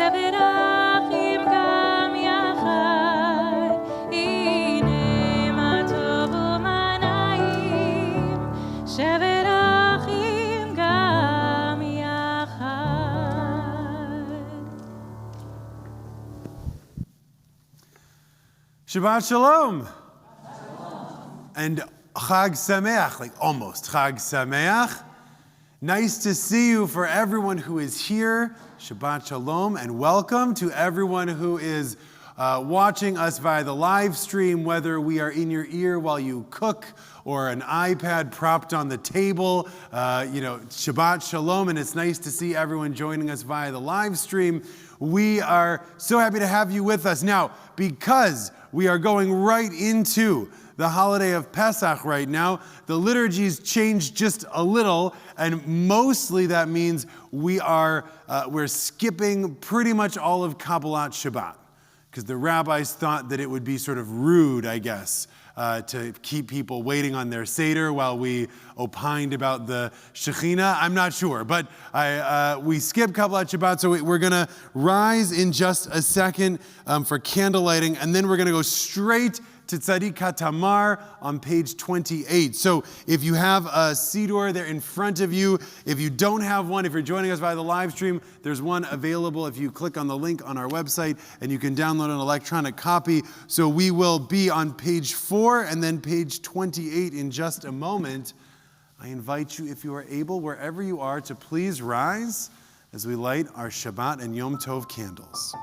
שבת אחים גם יחד, הנה מה טוב ומה נעים, שבת אחים גם יחד. Shabbat Shalom. And Chag Sameach, like almost Chag Sameach. Nice to see you for everyone who is here. Shabbat Shalom, and welcome to everyone who is watching us via the live stream, whether we are in your ear while you cook or an iPad propped on the table. Shabbat Shalom, and it's nice to see everyone joining us via the live stream. We are so happy to have you with us. Now, because we are going right into the holiday of Pesach right now, the liturgy's changed just a little, and mostly that means we're skipping pretty much all of Kabbalat Shabbat, because the rabbis thought that it would be sort of rude, I guess, to keep people waiting on their Seder while we opined about the Shekhinah. I'm not sure, but we skip Kabbalat Shabbat, so we're going to rise in just a second for candle lighting, and then we're going to go straight to Tzadik HaTamar on page 28. So if you have a Siddur there in front of you, if you don't have one, if you're joining us via the live stream, there's one available if you click on the link on our website, and you can download an electronic copy. So we will be on page 4 and then page 28 in just a moment. I invite you, if you are able, wherever you are, to please rise as we light our Shabbat and Yom Tov candles.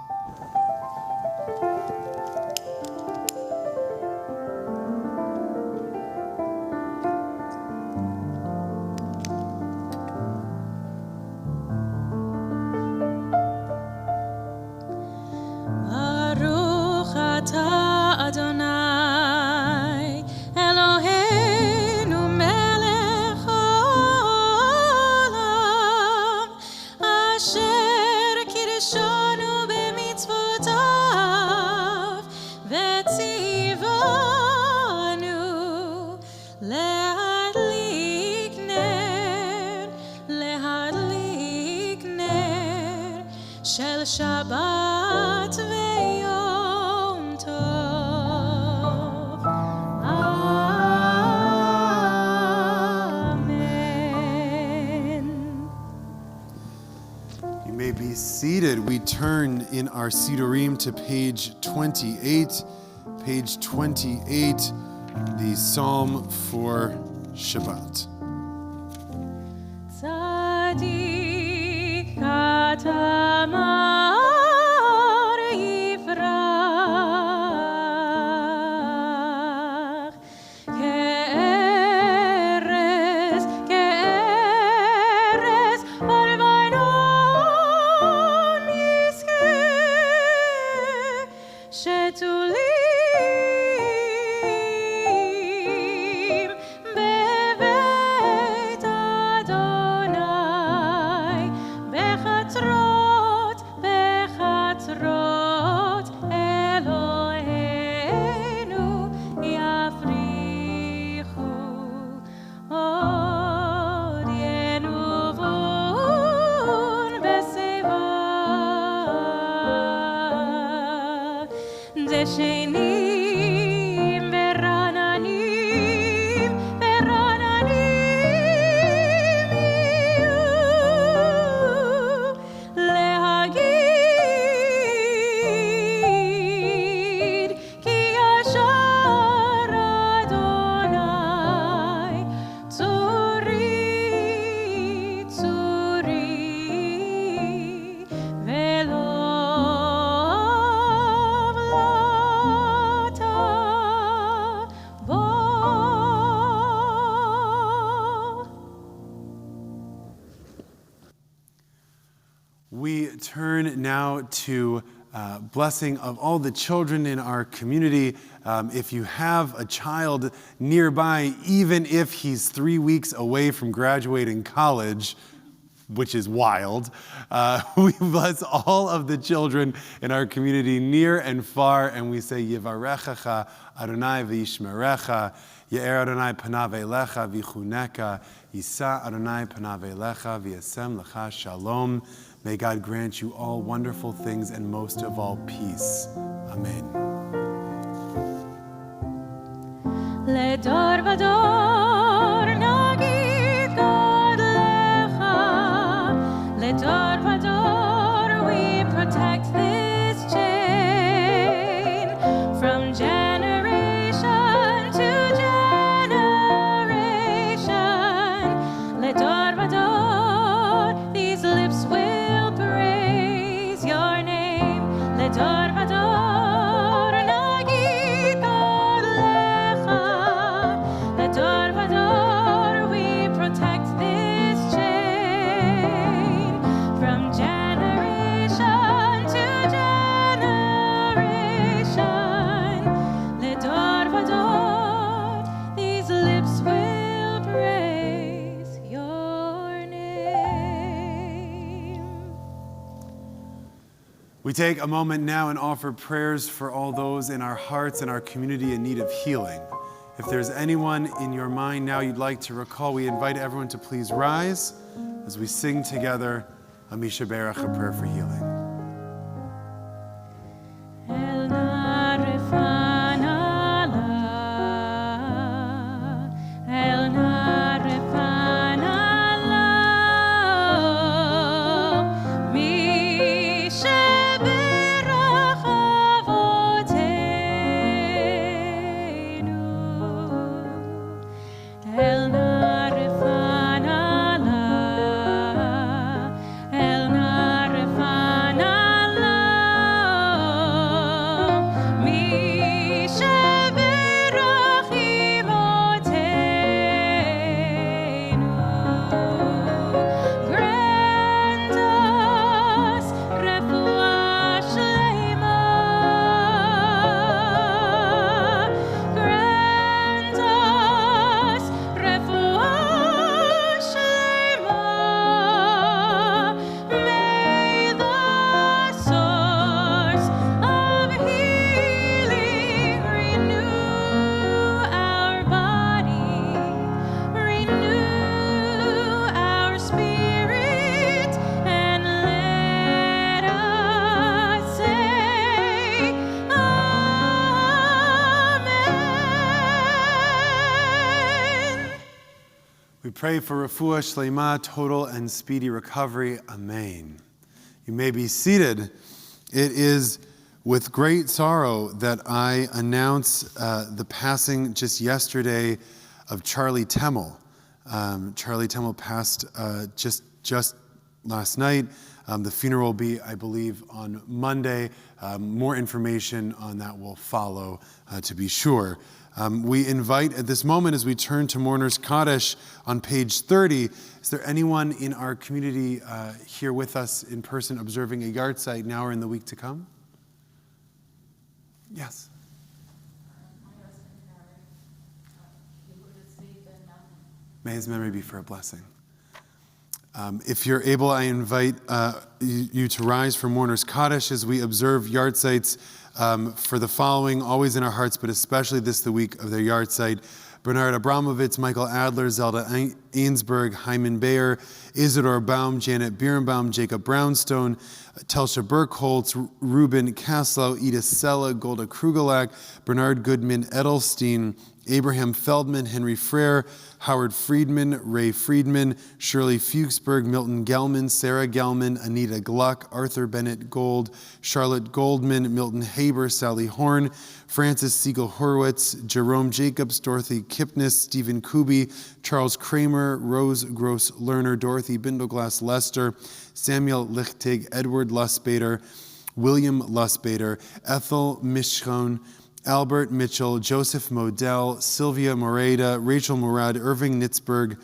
Shabbat ויום טוב. Amen. You may be seated. We turn in our Siddurim to page 28. Page 28, the Psalm for Shabbat. Tzadik HaTamar We turn now to blessing of all the children in our community. If you have a child nearby, even if he's 3 weeks away from graduating college, which is wild, we bless all of the children in our community near and far, and we say, Yivarechacha Adonai v'yishmerecha, Ye'er Adonai panav elecha v'chuneka, Yisa Adonai panav elecha v'yasem lecha shalom. May God grant you all wonderful things and most of all peace. Amen. לדור ודור נגיד גודלך, לדור ודור we protect this chain from generation to generation. לדור ודור these lips will praise your name. לדור ודור נגיד גודלך, לדור ודור we protect this chain from generation to generation. לדור ודור these lips will praise your name. We take a moment now and offer prayers for all those in our hearts and our community in need of healing. If there's anyone in your mind now you'd like to recall, we invite everyone to please rise as we sing together a Misha Berach, a prayer for healing. El narefana la, el narefana la, mi sheberach avoteinu. El narefana la, el narefana la, mi sheberach imoteinu. Grant us refuah shlema. Grant us refuah shlema. May the source of healing renew our body, renew our spirit, and let us say Amen. We pray for refuah shlema, total and speedy recovery. Amen. You may be seated. It is with great sorrow that I announce the passing just yesterday of Charlie Temmel. Charlie Temmel passed just last night. The funeral will be, I believe, on Monday. More information on that will follow, to be sure. We invite at this moment, as we turn to Mourner's Kaddish on page 30, is there anyone in our community here with us in person observing a yard site now or in the week to come? Yes. May his memory be for a blessing. If you're able, I invite you to rise for Mourner's Kaddish as we observe yard sites for the following, always in our hearts, but especially this the week of their yard site. Bernard Abramovitz, Michael Adler, Zelda Ainsberg, Hyman Bayer, Isidore Baum, Janet Birnbaum, Jacob Brownstone, Telsha Burkholtz, Ruben Kaslow, Edith Sella, Golda Krugelak, Bernard Goodman Edelstein, Abraham Feldman, Henry Frere, Howard Friedman, Ray Friedman, Shirley Fuchsberg, Milton Gelman, Sarah Gelman, Anita Gluck, Arthur Bennett Gold, Charlotte Goldman, Milton Haber, Sally Horn, Francis Siegel Horwitz, Jerome Jacobs, Dorothy Kipnis, Stephen Kuby, Charles Kramer, Rose Gross Lerner, Dorothy Bindleglass Lester, Samuel Lichtig, Edward Lusbader, William Lusbader, Ethel Mischon, Albert Mitchell, Joseph Modell, Sylvia Moreda, Rachel Murad, Irving Nitzberg,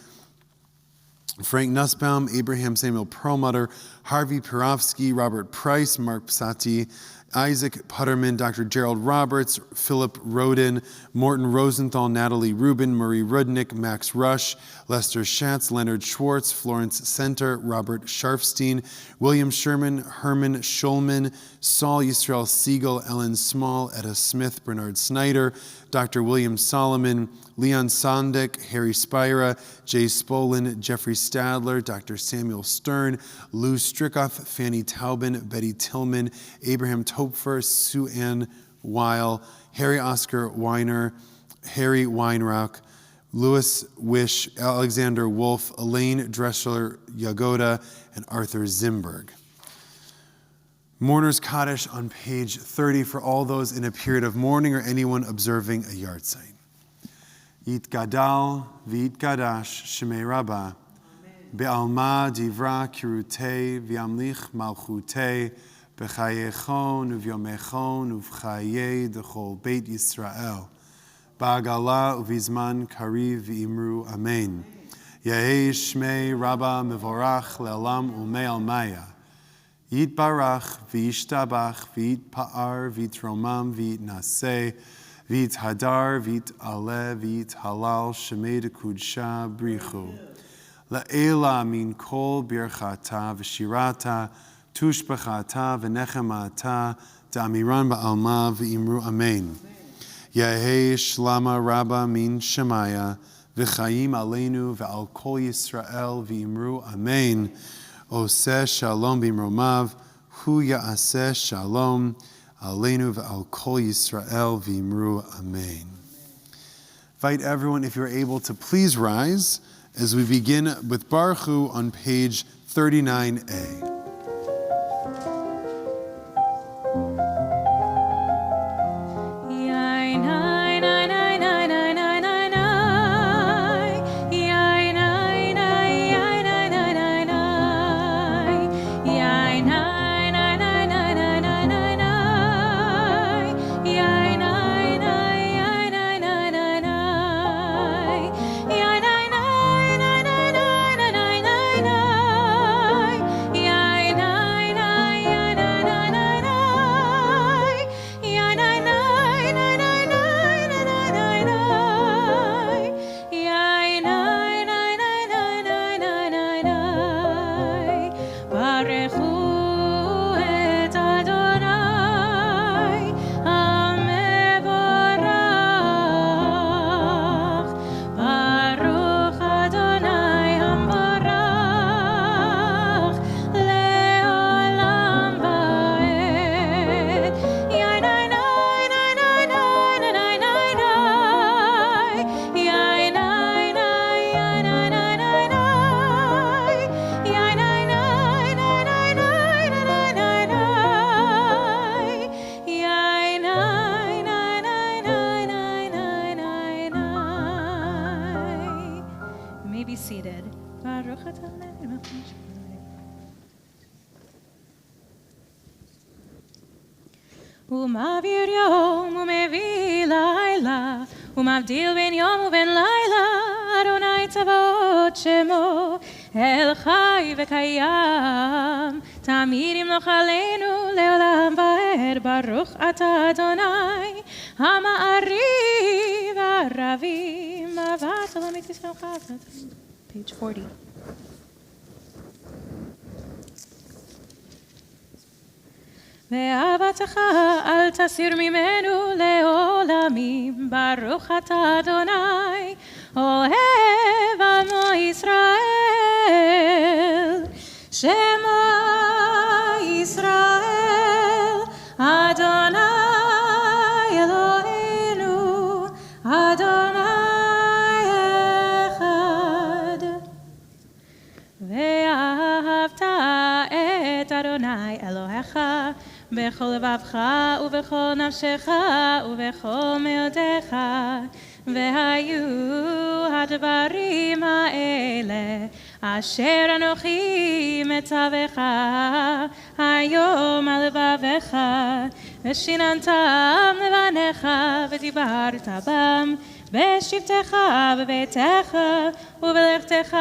Frank Nussbaum, Abraham Samuel Perlmutter, Harvey Pirovsky, Robert Price, Mark Psati, Isaac Putterman, Dr. Gerald Roberts, Philip Roden, Morton Rosenthal, Natalie Rubin, Marie Rudnick, Max Rush, Lester Schatz, Leonard Schwartz, Florence Center, Robert Scharfstein, William Sherman, Herman Schulman, Saul Yisrael Siegel, Ellen Small, Etta Smith, Bernard Snyder, Dr. William Solomon, Leon Sondick, Harry Spira, Jay Spolin, Jeffrey Stadler, Dr. Samuel Stern, Lou Strickoff, Fanny Taubin, Betty Tillman, Abraham Topfer, Sue Ann Weil, Harry Oscar Weiner, Harry Weinrock, Louis Wish, Alexander Wolf, Elaine Dressler Yagoda, and Arthur Zimberg. Mourner's Kaddish on page 30 for all those in a period of mourning or anyone observing a yard site. Yitgadal v'yitgadash shemei Rabbah, be'alma divra kirutei v'yamlich malchutei, b'chayechon uvyomechon uv'chayei d'chol Beit Yisrael, ba'agala uvizman kariv v'imru amen. Yehei shmei Rabbah mevorach le'alam u'mei almaya. Yitbarach v'yishtabach v'yitpa'ar v'yitromam v'yitnaseh v'yithadar v'yit'aleh v'yithalal shemei d'kudsha brichu. La'ela min kol birchata v'shirata tushbachata v'nechemata da'amiran ba'alma v'imru amen. Yehei shlama Rabbah min shemaya v'chayim aleinu v'al kol Yisrael v'imru amen. Oseh shalom b'imromav, hu ya'aseh shalom, aleinu v'al kol Yisrael v'imru amen. Invite everyone, if you're able, to please rise as we begin with Baruch Hu on page 39a. ומעביר יום ומביא לילה, ומבדיל בין יום ובין לילה, אדוני צבאות שמו, אל חי וקיים, תמיד ימלוך עלינו לעולם ועד, ברוך אתה אדוני, המעריב הרבים, אהבת עולמית ישראל חזק. Page 40. ואהבתך אל תסיר ממנו לעולמים, ברוך אתה אדוני, אוהב עמו ישראל, שמו ישראל, אדוני אלוהינו, אדוני אחד. ואהבת את אדוני אלוהיך, בכל לבבך ובכל נפשך ובכל מאודיך, והיו הדברים האלה אשר אנוכי מצווך היום על לבבך, ושיננתם לבניך ודיברת בם בשבתך בביתך ובלכתך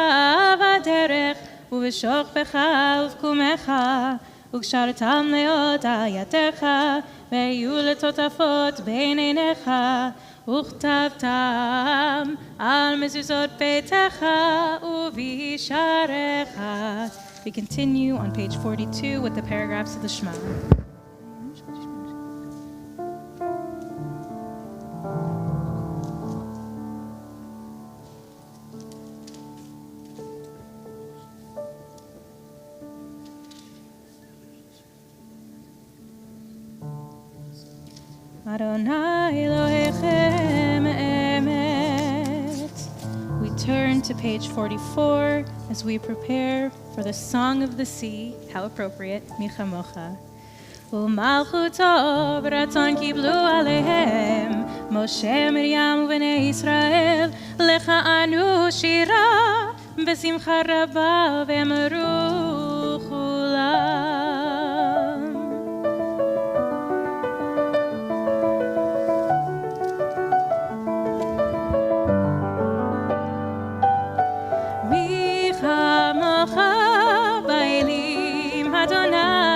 בדרך ובשוכבך ובקומך, וקשרתם להיות על ידיך, והיו לטוטפות בין עיניך, וכתבתם על מזוזות ביתך ובשעריך. We continue on page 42 with the paragraphs of the Shema. Adonai Elohechem emet. We turn to page 44 as we prepare for the Song of the Sea. How appropriate, Michamocha. ומלכותו ברצון קיבלו עליהם משה מרים ובני ישראל לך ענו שירה בשמחה רבה ואמרו כולם מי כמוך באלים אדוני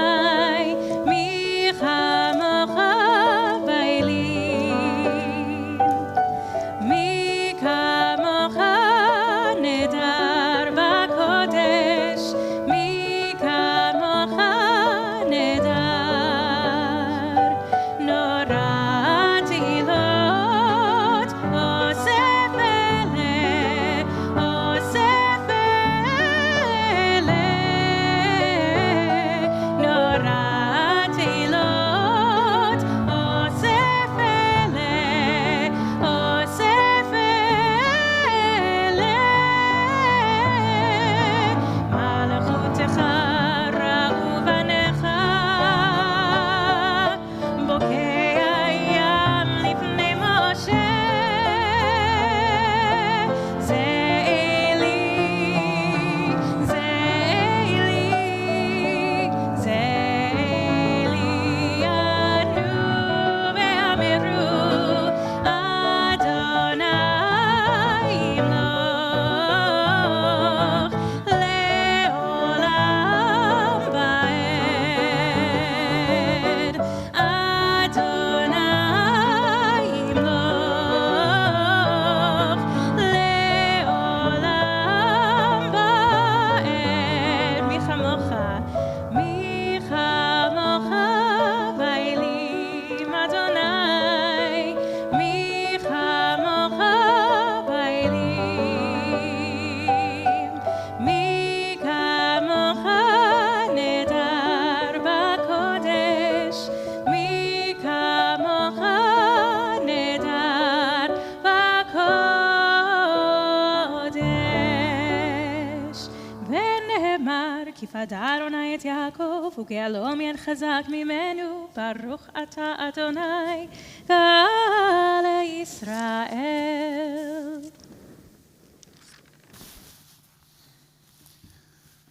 אדוני את יעקב וגאלו מיד חזק ממנו ברוך אתה אדוני גאל ישראל.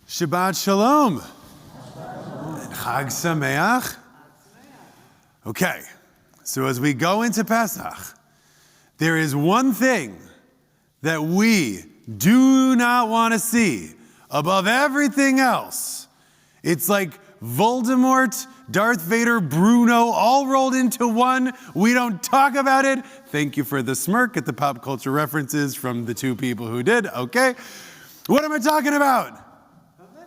Shabbat Shalom. Chag Sameach. Okay, so as we go into Pesach, there is one thing that we do not want to see above everything else. It's like Voldemort, Darth Vader, Bruno, all rolled into one. We don't talk about it. Thank you for the smirk at the pop culture references from the two people who did. Okay. What am I talking about?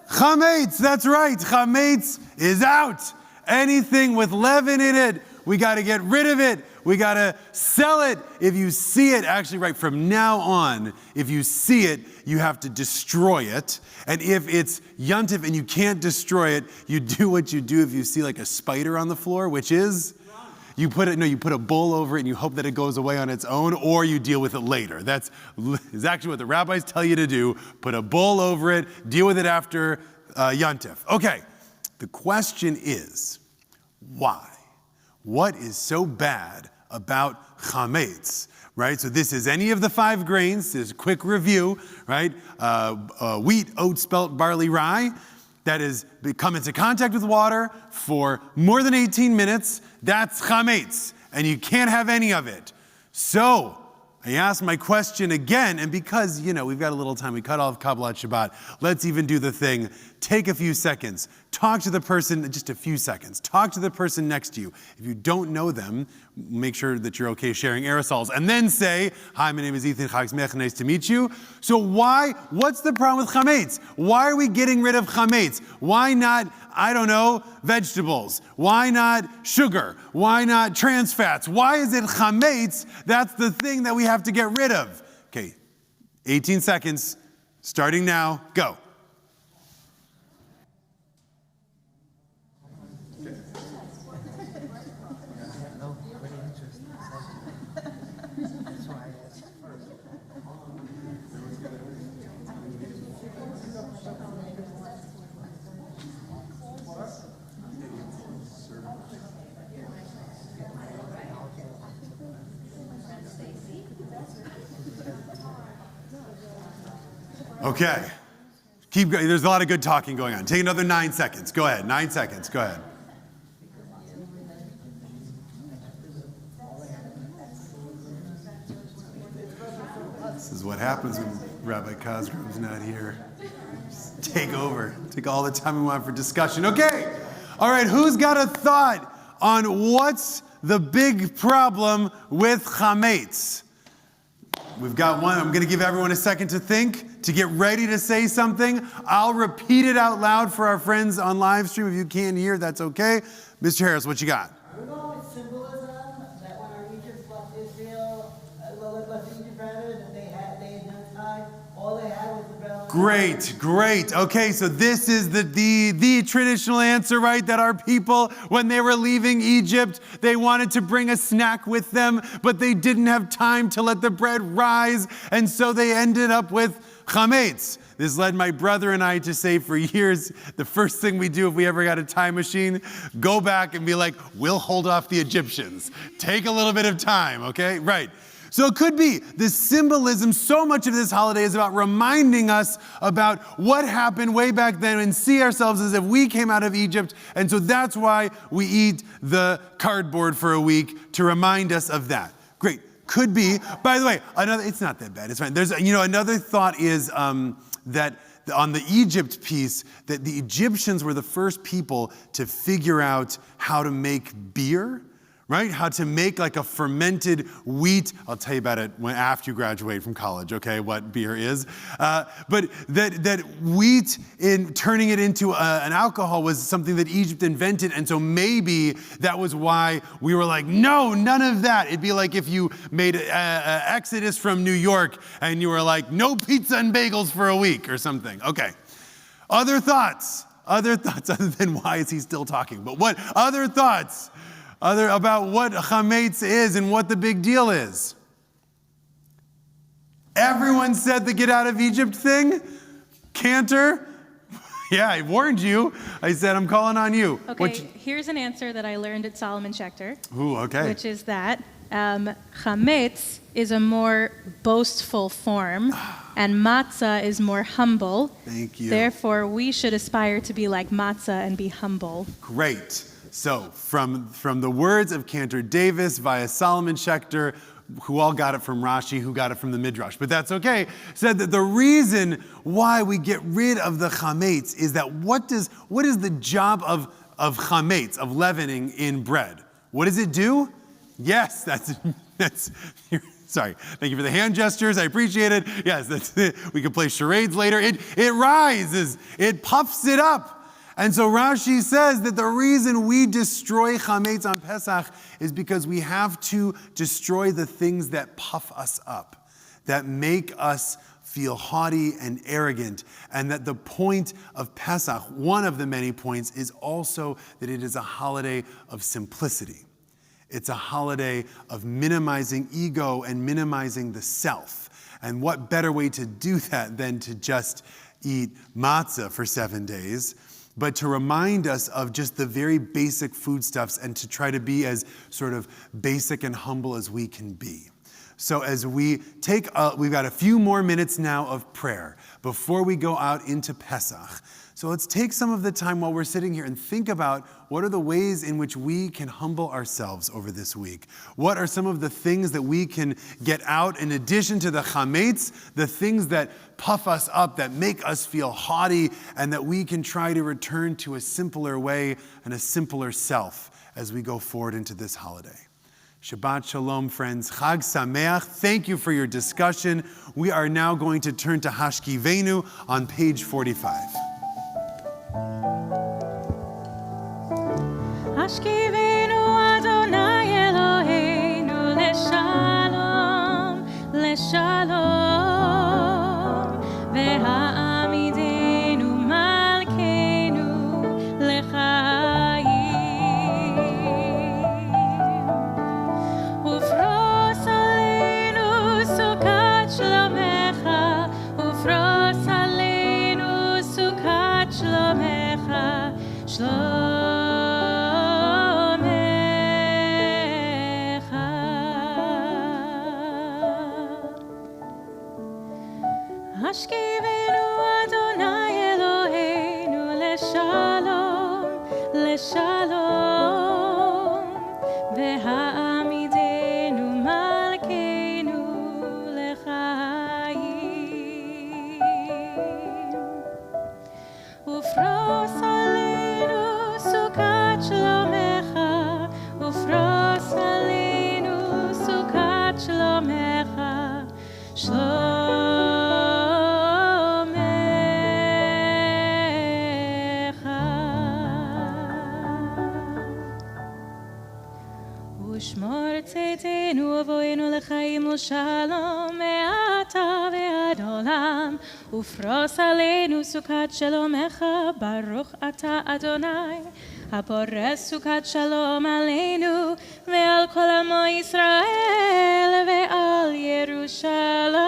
Chametz. That's right. Chametz is out. Anything with leaven in it, we got to get rid of it. We got to sell it. If you see it, actually right from now on, if you see it, you have to destroy it. And if it's Yontif and you can't destroy it, you do what you do if you see like a spider on the floor, which is you put a bowl over it and you hope that it goes away on its own, or you deal with it later. That's exactly what the rabbis tell you to do. Put a bowl over it, deal with it after Yontif. Okay, the question is, why? What is so bad about chametz, right? So this is any of the 5 grains. There's a quick review, right? Wheat, oat, spelt, barley, rye. That has come into contact with water for more than 18 minutes. That's chametz, and you can't have any of it. So I asked my question again, and because, we've got a little time, we cut off Kabbalat Shabbat, let's even do the thing. Take a few seconds. Talk to the person, just a few seconds. Talk to the person next to you. If you don't know them, make sure that you're okay sharing aerosols. And then say, hi, my name is Ethan Chag Sameach, nice to meet you. So what's the problem with chametz? Why are we getting rid of chametz? Why not, vegetables? Why not sugar? Why not trans fats? Why is it chametz? That's the thing that we have to get rid of. Okay, 18 seconds, starting now, go. Okay. Keep going. There's a lot of good talking going on. Take another 9 seconds. Go ahead. 9 seconds. Go ahead. This is what happens when Rabbi Cosgrove's not here. Just take over. Take all the time we want for discussion. Okay. All right. Who's got a thought on what's the big problem with chametz? We've got one. I'm going to give everyone a second to think, to get ready to say something. I'll repeat it out loud for our friends on live stream. If you can't hear, that's okay. Mr. Harris, what you got? I don't know, it's symbolism that when our Egypt left Israel, left Egypt rather, that they had no time. All they had was the bell. Great. Okay, so this is the traditional answer, right? That our people, when they were leaving Egypt, they wanted to bring a snack with them, but they didn't have time to let the bread rise, and so they ended up with chametz. This led my brother and I to say for years, the first thing we do if we ever got a time machine, go back and be like, we'll hold off the Egyptians. Take a little bit of time, okay? Right. So it could be the symbolism. So much of this holiday is about reminding us about what happened way back then and see ourselves as if we came out of Egypt. And so that's why we eat the cardboard for a week to remind us of that. Great. Could be. By the way, it's not that bad. It's fine. There's, another thought is that on the Egypt piece, that the Egyptians were the first people to figure out how to make beer, right? How to make like a fermented wheat. I'll tell you about it after you graduate from college, okay, what beer is. But that wheat, in turning it into an alcohol, was something that Egypt invented. And so maybe that was why we were like, no, none of that. It'd be like if you made Exodus from New York and you were like, no pizza and bagels for a week or something. Okay. Other thoughts other than why is he still talking? But what other thoughts? About what chametz is and what the big deal is. Everyone said the get out of Egypt thing. Cantor? Yeah, I warned you. I said, I'm calling on you. Okay, here's an answer that I learned at Solomon Schechter. Ooh, okay. Which is that chametz is a more boastful form and matzah is more humble. Thank you. Therefore, we should aspire to be like matzah and be humble. Great. So, from the words of Cantor Davis via Solomon Schechter, who all got it from Rashi, who got it from the Midrash, but that's okay, said that the reason why we get rid of the chametz is that what is the job of chametz, of leavening in bread? What does it do? Yes, that's sorry. Thank you for the hand gestures. I appreciate it. Yes, that's it. We can play charades later. It rises. It puffs it up. And so Rashi says that the reason we destroy chametz on Pesach is because we have to destroy the things that puff us up, that make us feel haughty and arrogant. And that the point of Pesach, one of the many points, is also that it is a holiday of simplicity. It's a holiday of minimizing ego and minimizing the self. And what better way to do that than to just eat matzah for 7 days, but to remind us of just the very basic foodstuffs and to try to be as sort of basic and humble as we can be. So as we take, we've got a few more minutes now of prayer before we go out into Pesach. So let's take some of the time while we're sitting here and think about what are the ways in which we can humble ourselves over this week. What are some of the things that we can get out in addition to the chametz, the things that puff us up, that make us feel haughty, and that we can try to return to a simpler way and a simpler self as we go forward into this holiday. Shabbat Shalom, friends. Chag Sameach. Thank you for your discussion. We are now going to turn to Hashkivenu on page 45. Hashkivenu Adonai Eloheinu leshalom, leshalom, ve'ha'amidenu malkeinu lechayim. Ufros aleinu sukat shlomecha, ufros aleinu sukat shlomecha, Hashkivenu והעמידנו מלכנו לחיים. ופרוס עלינו סוכת שלומך, ופרוס עלינו סוכת שלומך, ושמור צאתנו ובואנו לחיים ולשלום מעתה ועד עולם, ופרוס עלינו סוכת שלומך, ברוך אתה אדוני הפורס סוכת שלום עלינו ועל כל עמו ישראל ועל ירושלים.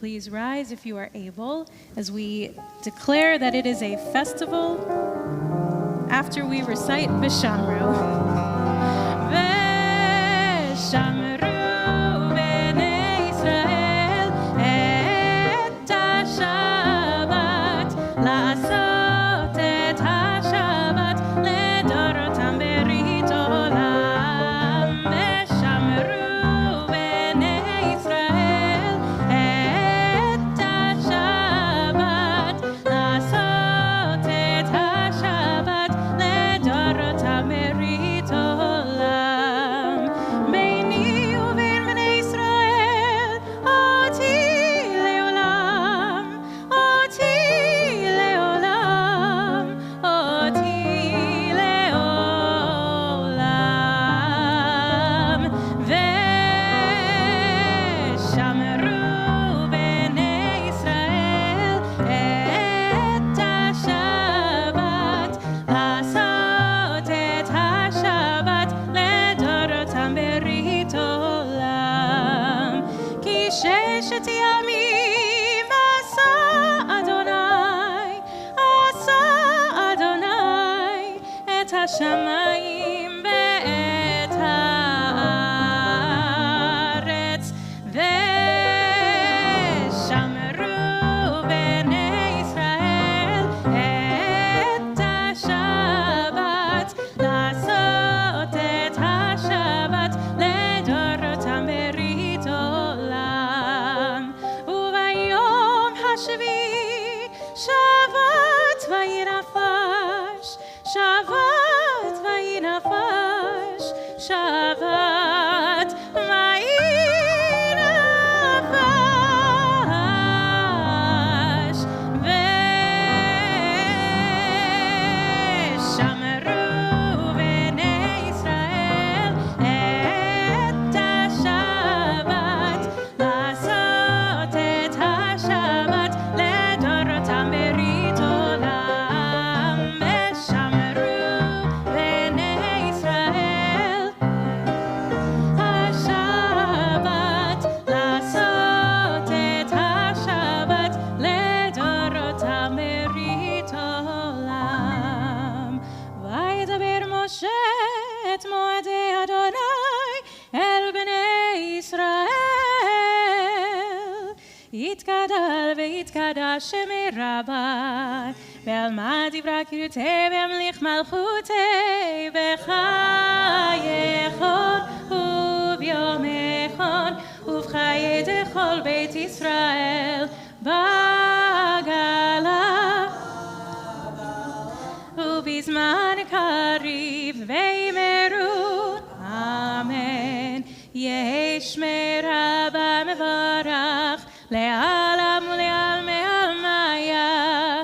Please rise if you are able as we declare that it is a festival after we recite V'shamru. V'shamru b'nei Yisrael et ha-Shabbat, la'asot et ha-Shabbat ledorotam berit olam. V'shamru b'nei Yisrael et ha-Shabbat, la'asot et ha-Shabbat ledorotam berit olam. Beini uben bnei Yisrael oti leolam, oti leolam, oti leolam. V'shamru bnei Yisrael et ha-Shabbat, la'asot et ha-Shabbat ledorotam berit olam. כי ששת ימים עשה אדוני את השמיים ואת הארץ. ושמרו בני ישראל את השבת, לעשות את השבת לדורותם ברית עולם. וביום השביעי שבת וינפש, שבת וינפש, שבת וינפש. ושמרו בני ישראל את השבת, לעשות את השבת לדורותם ברית עולם. ושמרו בני ישראל השבת, לעשות את השבת לדורותם ברית עולם. וידבר משה את מועדי אדוני אל בני ישראל, יתגדל ויתקדש שמי רבה, ועל מה דברה קראתי והמליך מלכותי, בחייכון וביומכון ובחיי כל בית ישראל בגלה ובזמן קריב ויאמרו אמן. יהי שמי רבה מברך לעלם ולעלמי עלמיה.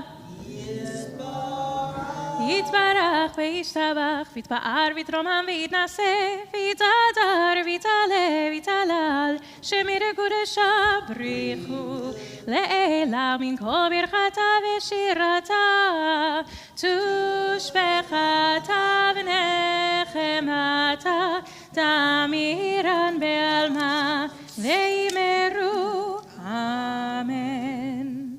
יתברך וישתבח ויתפאר ויתרומם ויתנשא ויתהדר ויתעלה ויתהלל, שמיר קודשה בריחו לעילה מן כל ברכתה ושירתה, תושבחתה ונחמתה, תמירן בעלמה ויאמרו amen.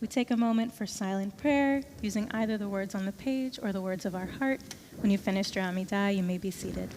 We take a moment for silent prayer, using either the words on the page or the words of our heart. When you've finished your Amidah, you may be seated.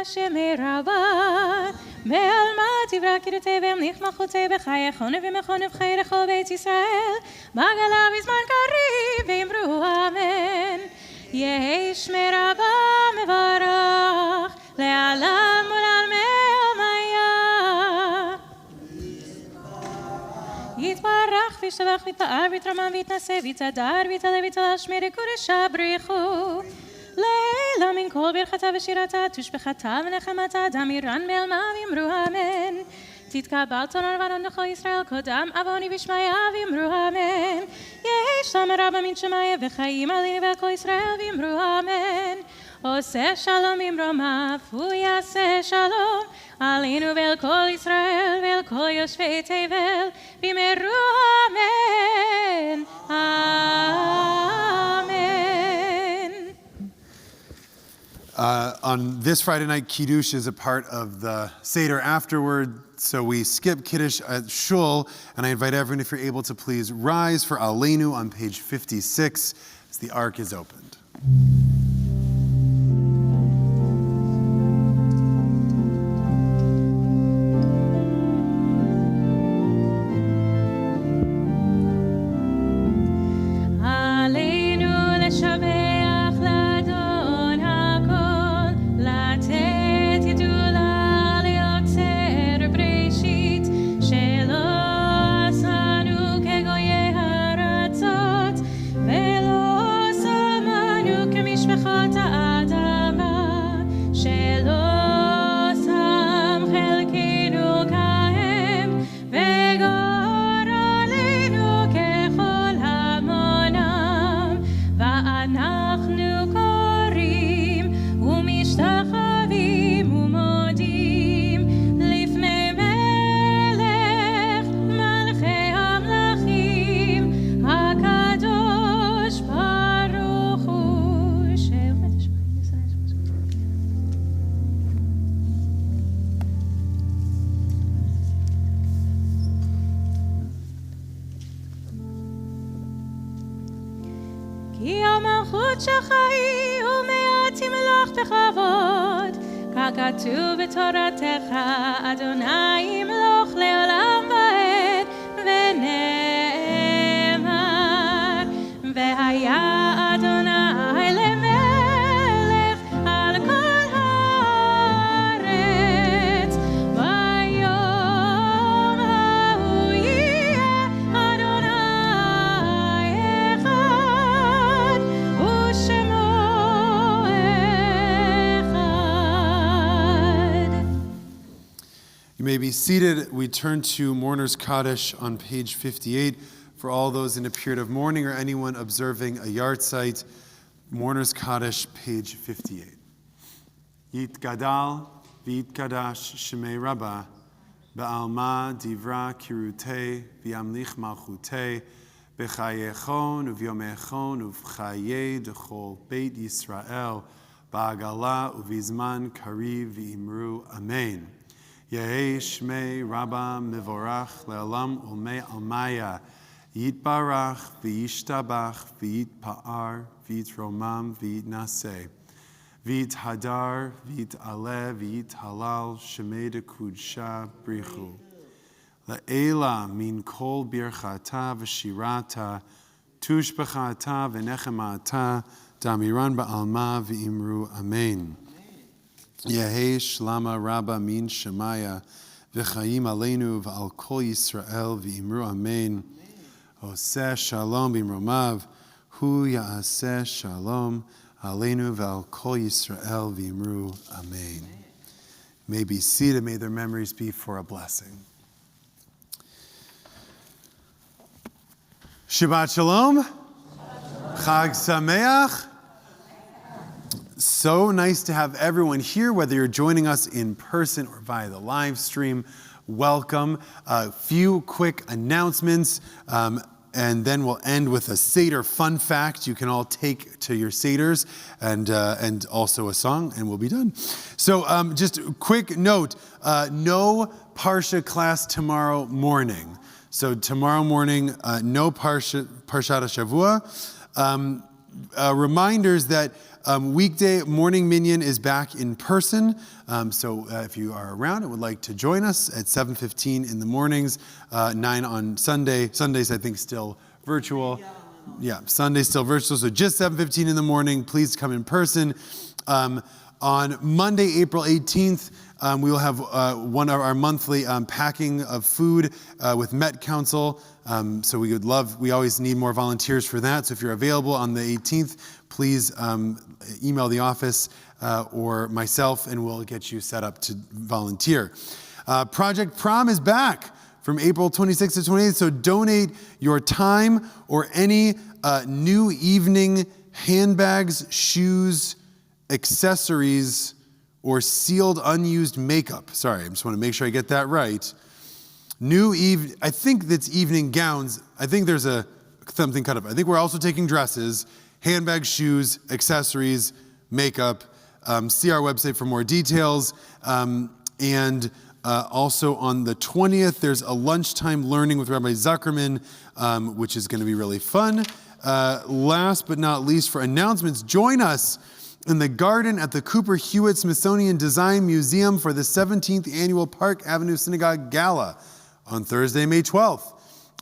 שמי רבה, בעלמא תברא קידותי והמליך מלכותי בחייכון ובמכון ובחיי לכל בית ישראל, בגלה בזמן קריב ואמרו אמן. יהי שמי רבה מברך, לעולם ולעלמי עלמיה. יתברך וישתבח ויתפאר ויתרומם ויתנשא ויתהדר ויתעלה ויתהלל שמי לקודשה בריחו. לילה מן כל ברכתה ושירתה, תושבחתה ונחמתה, דמירן בעלמה ואמרו אמן. תתקבל תורה ובנות לכל ישראל, קודם עווני בשמיה ואמרו אמן. יהי שלום רבה מן שמיה וחיים עלינו ועל כל ישראל ואמרו אמן. עושה שלום במרומיו, הוא יעשה שלום עלינו ועל כל ישראל ועל כל יושבי תבל ואמרו אמן. On this Friday night, Kiddush is a part of the Seder afterward, so we skip Kiddush at Shul, and I invite everyone, if you're able to please rise for Aleinu on page 56 as the Ark is opened. כי המלכות שלך היא ומעט תמלוך בכבוד, ככתוב בתורתך, אדוני ימלוך לעולם ועד, ונאמר, והיה אדוני למלך על כל הארץ, ביום ההוא יהיה אדוני אחד, ושמו אחד. You may be seated. We turn to Mourner's Kaddish on page 58. For all those in a period of mourning or anyone observing a yahrzeit, Mourner's Kaddish, page 58. Yitgadal v'yitkadash shemei Rabbah, ba'alma divra kirutei v'yamlich malchutei, b'chayechon uvyomechon uv'chayei dechol beit Yisrael, ba'agala uvizman kariv v'imru amen. Yehei shmei Rabbah mevorach le'olam ulmei almaya, Yitbarach v'yishtabach v'yitpa'ar v'yitromam v'yitnaseh v'yithadar v'yit'aleh v'yithalal shemei dekudsha brichu le'ela min kol birchata v'shirata tushbachata v'nechemata damiran ba'alma v'imru amen. Yehei shlama Rabbah min shemaya v'chayim aleinu v'al kol Yisrael v'imru amen. Oseh shalom b'imromav, hu ya'aseh shalom aleinu ve'al kol Yisrael v'imru amen. May be seated, may their memories be for a blessing. Shabbat Shalom. Chag Sameach. So nice to have everyone here, whether you're joining us in person or via the live stream. Welcome. A few quick announcements, and then we'll end with a Seder fun fact you can all take to your Seders, and also a song, and we'll be done. So just a quick note, no Parsha class tomorrow morning. So tomorrow morning, no Parshat Shavua. Reminders that weekday morning minyan is back in person. So if you are around and would like to join us at 7:15 in the mornings, 9 on Sunday. Sundays, I think, still virtual. Yeah, Sunday's still virtual. So just 7:15 in the morning. Please come in person. On Monday, April 18th, we will have one of our monthly packing of food with Met Council. So we always need more volunteers for that. So if you're available on the 18th, please email the office or myself, and we'll get you set up to volunteer. Project Prom is back from April 26th to 28th. So donate your time or any new evening handbags, shoes, accessories, or sealed unused makeup. Sorry, I just want to make sure I get that right. I think that's evening gowns. I think there's something cut up. I think we're also taking dresses, handbags, shoes, accessories, makeup. See our website for more details. And also on the 20th, there's a lunchtime learning with Rabbi Zuckerman, which is going to be really fun. Last but not least, for announcements, join us in the garden at the Cooper Hewitt Smithsonian Design Museum for the 17th Annual Park Avenue Synagogue Gala on Thursday, May 12th,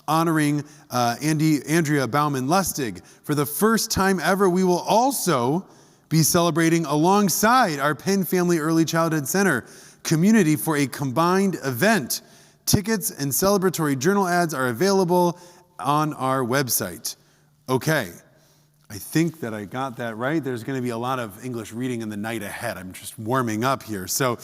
honoring Andrea Bauman-Lustig. For the first time ever, we will also be celebrating alongside our Penn Family Early Childhood Center community for a combined event. Tickets and celebratory journal ads are available on our website. Okay. I think that I got that right. There's going to be a lot of English reading in the night ahead. I'm just warming up here. So,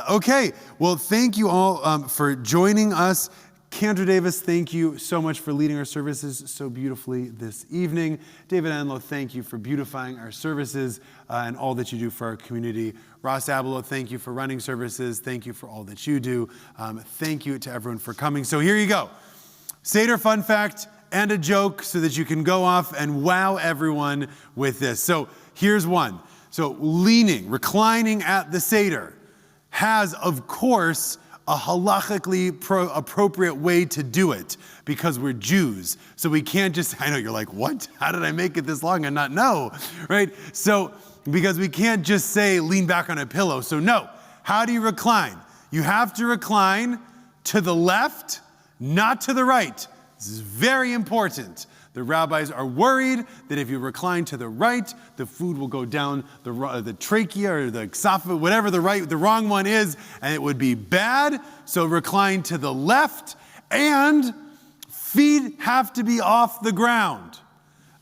okay. Well, thank you all for joining us. Cantor Davis, thank you so much for leading our services so beautifully this evening. David Enlow, thank you for beautifying our services and all that you do for our community. Ross Abelo, thank you for running services. Thank you for all that you do. Thank you to everyone for coming. So here you go. Seder fun fact and a joke so that you can go off and wow everyone with this. So here's one. So reclining at the Seder has, of course, a halachically appropriate way to do it because we're Jews. So we can't just, I know you're like, what? How did I make it this long and not know? Right? So, because we can't just say lean back on a pillow. So no, how do you recline? You have to recline to the left, not to the right. This is very important. The rabbis are worried that if you recline to the right, the food will go down the trachea or the esophagus, whatever the wrong one is, and it would be bad. So recline to the left, and feet have to be off the ground.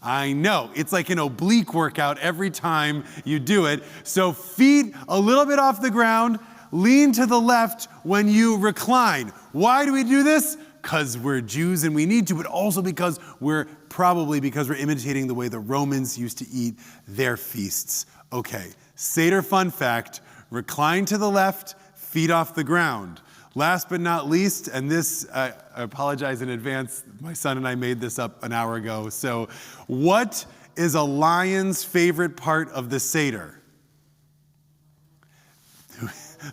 I know, it's like an oblique workout every time you do it. So feet a little bit off the ground, lean to the left when you recline. Why do we do this? Because we're Jews and we need to, but also because we're imitating the way the Romans used to eat their feasts. Okay, Seder fun fact, recline to the left, feet off the ground. Last but not least, and this, I apologize in advance, my son and I made this up an hour ago. So, what is a lion's favorite part of the Seder?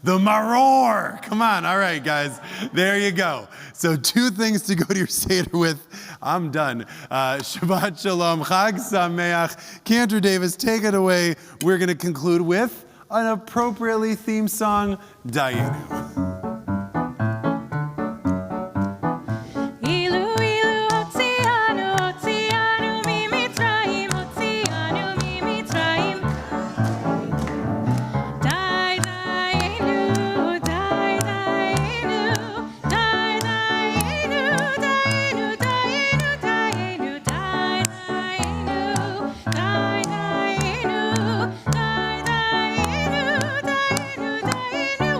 The maror. Come on. All right, guys. There you go. So 2 things to go to your Seder with. I'm done. Shabbat Shalom. Chag Sameach. Cantor Davis, take it away. We're going to conclude with an appropriately themed song, Dayenu.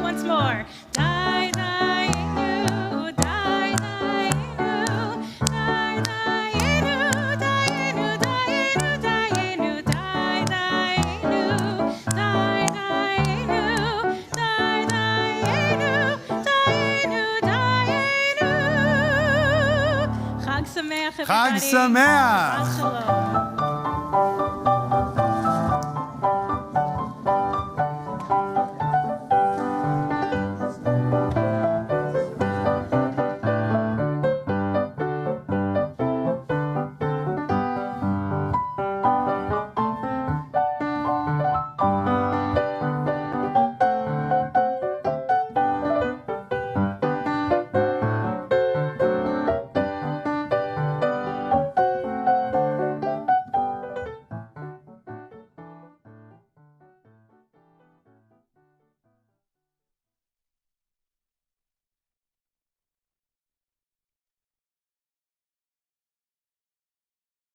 Once more. everybody. Chag Sameach. Shabbat Shalom.